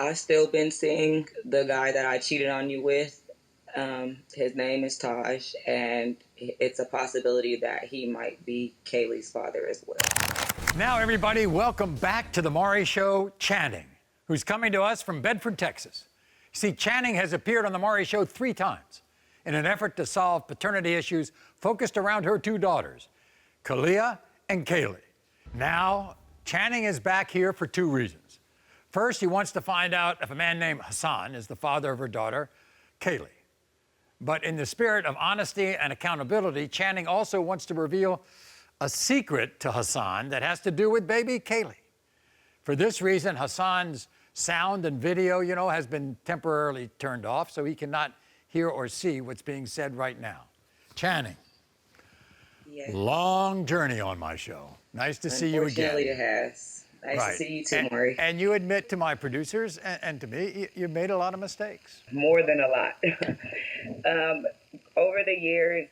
I've still been seeing the guy that I cheated on you with. His name is Taj, and it's a possibility that he might be Kaylee's father as well. Now, everybody, welcome back to the Maury Show, Channing, who's coming to us from Bedford, Texas. See, Channing has appeared on the Maury Show 3 times in an effort to solve paternity issues focused around her 2 daughters, Kalia and Kaylee. Now, Channing is back here for 2 reasons. First, he wants to find out if a man named Hassan is the father of her daughter, Kaylee. But in the spirit of honesty and accountability, Channing also wants to reveal a secret to Hassan that has to do with baby Kaylee. For this reason, Hassan's sound and video, has been temporarily turned off, so he cannot hear or see what's being said right now. Channing, Yes. Long journey on my show. Nice to see you again. Unfortunately, it has. Nice to see you too, Maury. And you admit to my producers and to me, you made a lot of mistakes. More than a lot. Over the years,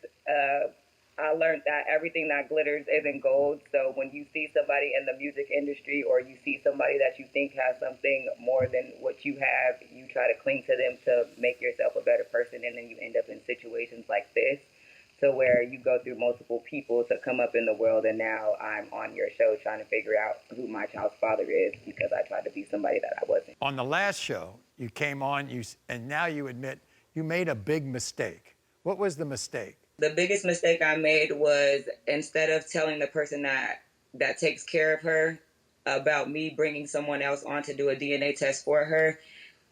I learned that everything that glitters isn't gold. So when you see somebody in the music industry or you see somebody that you think has something more than what you have, you try to cling to them to make yourself a better person, and then you end up in situations like this, to where you go through multiple people to come up in the world, and now I'm on your show trying to figure out who my child's father is because I tried to be somebody that I wasn't. On the last show, you came on, and now you admit you made a big mistake. What was the mistake? The biggest mistake I made was, instead of telling the person that takes care of her about me bringing someone else on to do a DNA test for her,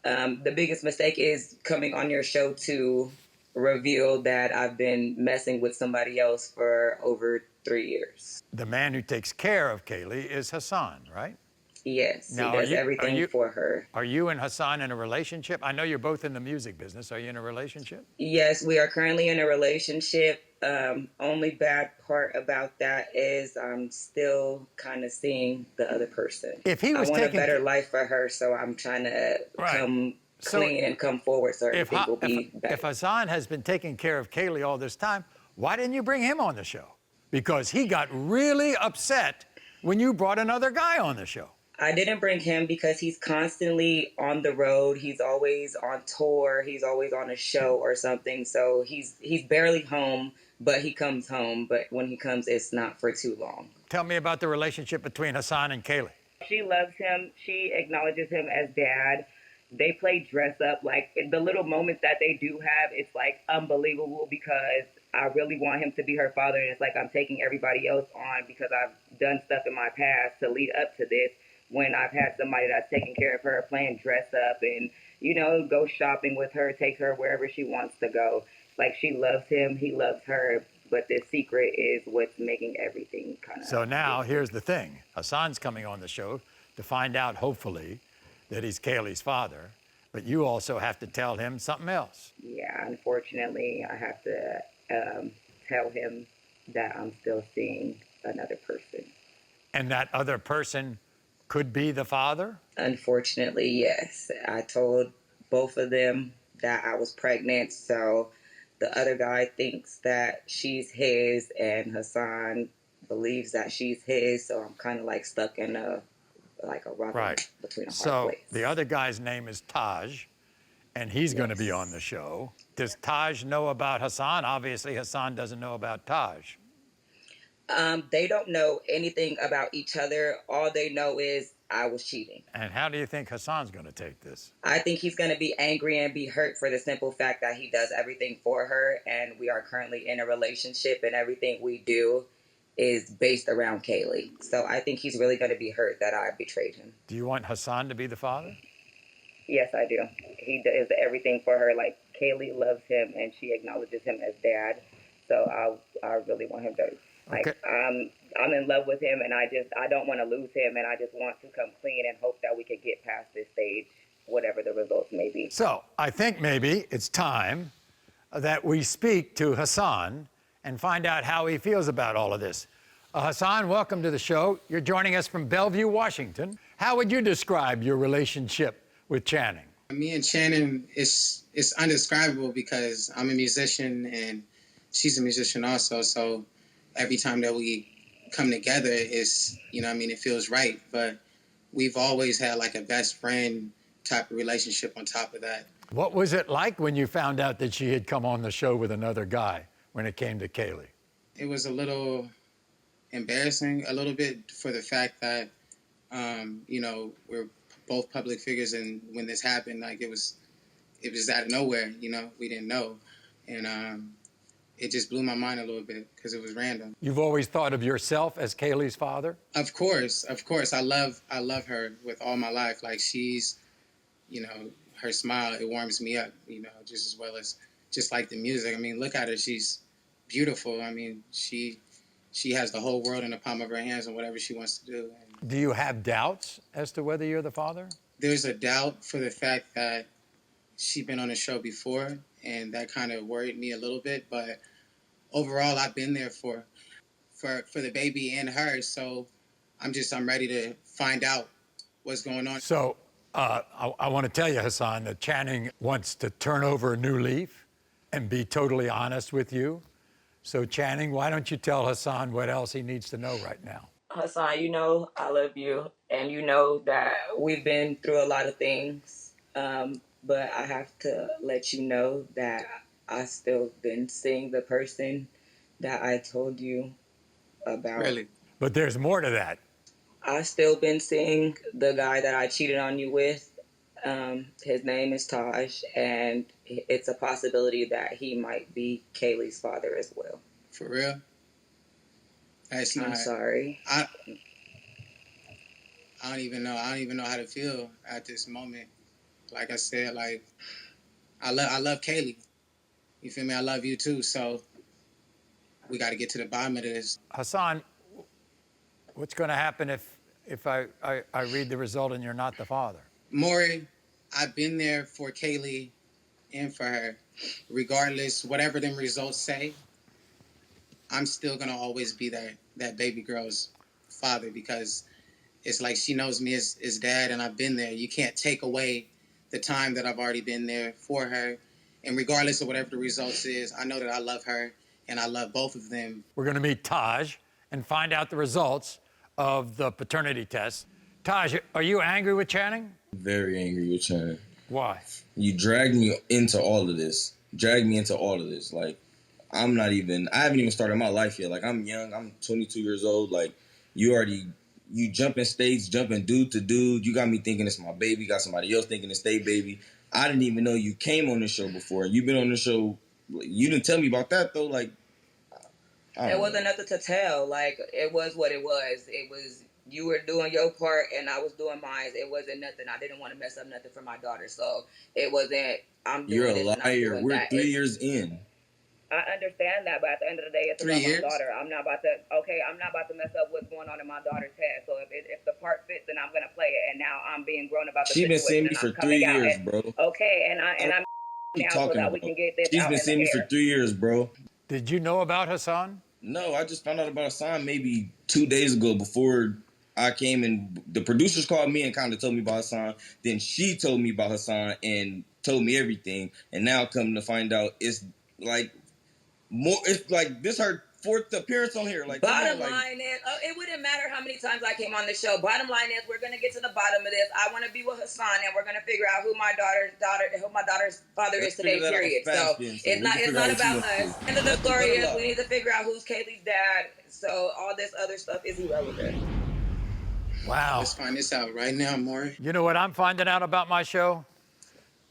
the biggest mistake is coming on your show to reveal that I've been messing with somebody else for over 3 years. The man who takes care of Kaylee is Hassan, right? Yes, now, he does everything for her. Are you and Hassan in a relationship? I know you're both in the music business. Are you in a relationship? Yes, we are currently in a relationship. Only bad part about that is I'm still kind of seeing the other person. If he was I want a better life for her, so I'm trying to come clean and come forward so everything will be better. If Hassan has been taking care of Kaylee all this time, why didn't you bring him on the show? Because he got really upset when you brought another guy on the show. I didn't bring him because he's constantly on the road. He's always on tour. He's always on a show or something. So he's barely home, but he comes home. But when he comes, it's not for too long. Tell me about the relationship between Hassan and Kaylee. She loves him. She acknowledges him as dad. They play dress up. Like, the little moments that they do have, it's like unbelievable because I really want him to be her father. And it's like I'm taking everybody else on because I've done stuff in my past to lead up to this, when I've had somebody that's taking care of her, playing dress up and, go shopping with her, take her wherever she wants to go. Like, she loves him, he loves her, but this secret is what's making everything kind of... So now, here's the thing. Hassan's coming on the show to find out, hopefully, that he's Kaylee's father, but you also have to tell him something else. Yeah, unfortunately, I have to tell him that I'm still seeing another person. And that other person could be the father? Unfortunately, yes. I told both of them that I was pregnant, so the other guy thinks that she's his, and Hassan believes that she's his, so I'm kind of like stuck in a rock between a hard place. So the other guy's name is Taj, and he's going to be on the show. Does Taj know about Hassan? Obviously, Hassan doesn't know about Taj. They don't know anything about each other. All they know is I was cheating. And how do you think Hassan's going to take this? I think he's going to be angry and be hurt for the simple fact that he does everything for her, and we are currently in a relationship, and everything we do is based around Kaylee. So I think he's really going to be hurt that I betrayed him. Do you want Hassan to be the father? Yes, I do. He does everything for her. Like, Kaylee loves him, and she acknowledges him as dad. So I really want him to... Okay. I'm in love with him, and I don't want to lose him, and I just want to come clean and hope that we can get past this stage, whatever the results may be. So I think maybe it's time that we speak to Hassan and find out how he feels about all of this. Hassan, welcome to the show. You're joining us from Bellevue, Washington. How would you describe your relationship with Channing? Me and Channing, it's undescribable because I'm a musician and she's a musician also, so every time that we come together, it feels right. But we've always had like a best friend type of relationship on top of that. What was it like when you found out that she had come on the show with another guy when it came to Kaylee? It was a little embarrassing, a little bit, for the fact that, you know, we're both public figures, and when this happened, like, it was out of nowhere, you know, we didn't know. And it just blew my mind a little bit because it was random. You've always thought of yourself as Kaylee's father? Of course. I love her with all my life. Like, she's, you know, her smile, it warms me up, you know, just as well as just like the music. I mean, look at her. She's beautiful. I mean, she has the whole world in the palm of her hands and whatever she wants to do. And Do you have doubts as to whether you're the father? there's a doubt for the fact that she's been on the show before, and that kind of worried me a little bit. But overall, I've been there for the baby and her. So I'm ready to find out what's going on. So I want to tell you, Hassan, that Channing wants to turn over a new leaf and be totally honest with you. So Channing, why don't you tell Hassan what else he needs to know right now? Hassan, you know I love you, and you know that we've been through a lot of things, but I have to let you know that I still been seeing the person that I told you about. Really? But there's more to that. I still been seeing the guy that I cheated on you with. His name is Taj, and it's a possibility that he might be Kaylee's father as well. For real? That's not. I'm sorry. I don't even know. I don't even know how to feel at this moment. Like I said, like, I love Kaylee. You feel me? I love you too. So we got to get to the bottom of this. Hassan, what's going to happen if I read the result and you're not the father? Maury, I've been there for Kaylee and for her. Regardless, whatever them results say, I'm still going to always be that baby girl's father, because it's like she knows me as dad, and I've been there. You can't take away the time that I've already been there for her. And regardless of whatever the results is, I know that I love her, and I love both of them. We're going to meet Taj and find out the results of the paternity test. Taj, are you angry with Channing? Very angry with Channing. Why? You dragged me into all of this. Like, I haven't even started my life yet. Like, I'm young. I'm 22 years old. Like, you jumping states, jumping dude to dude. You got me thinking it's my baby. Got somebody else thinking it's their baby. I didn't even know you came on the show before. You've been on the show. You didn't tell me about that, though. Like, It wasn't nothing to tell. Like, it was what it was. It was, you were doing your part and I was doing mine. It wasn't nothing. I didn't want to mess up nothing for my daughter. So it wasn't, I'm doing You're a this and I'm liar. doing We're that. 3 years in. I understand that, but at the end of the day, it's 3 about years? my daughter. I'm not about to mess up what's going on in my daughter's head. So if the part fits, then I'm gonna play it. And now I'm being grown about the She's been situation. seeing me for I'm 3 coming out years, and- bro. Okay, and I'm now so that we can get this She's out been in seeing the me for air. 3 years, bro. Did you know about Hassan? No, I just found out about Hassan maybe 2 days ago before I came, and the producers called me and kind of told me about Hassan. Then she told me about Hassan and told me everything. And now coming to find out, it's like this her 4th appearance on here. Like, Bottom line is, it wouldn't matter how many times I came on the show. Bottom line is, we're gonna get to the bottom of this. I want to be with Hassan, and we're gonna figure out who my daughter's father is today. Period. So it's not about us. End of the story is, we need to figure out who's Kaylee's dad. So all this other stuff is irrelevant. Wow. Let's find this out right now, Maury. You know what I'm finding out about my show?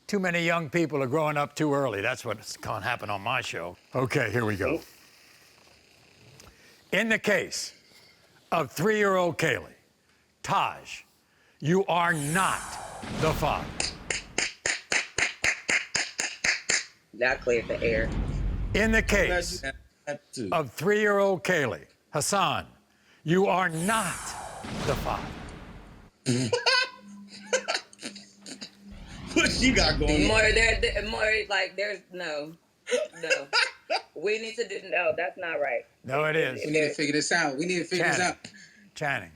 Too many young people are growing up too early. That's what's going to happen on my show. Okay, here we go. In the case of 3-year-old Kaylee, Taj, you are not the father. That cleared the air. In the case of 3-year-old Kaylee, Hassan, you are not the father. What you got going on? More, like, there's no. We need to do, no, that's not right. No, it is. We need to figure this out. Channing,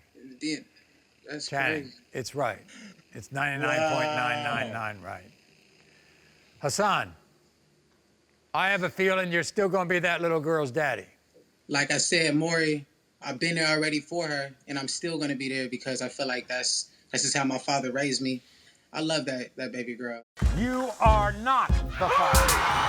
That's Channing, crazy. it's right. It's 99.999 right. Hassan, I have a feeling you're still going to be that little girl's daddy. Like I said, Maury, I've been there already for her, and I'm still going to be there because I feel like that's just how my father raised me. I love that baby girl. You are not the father.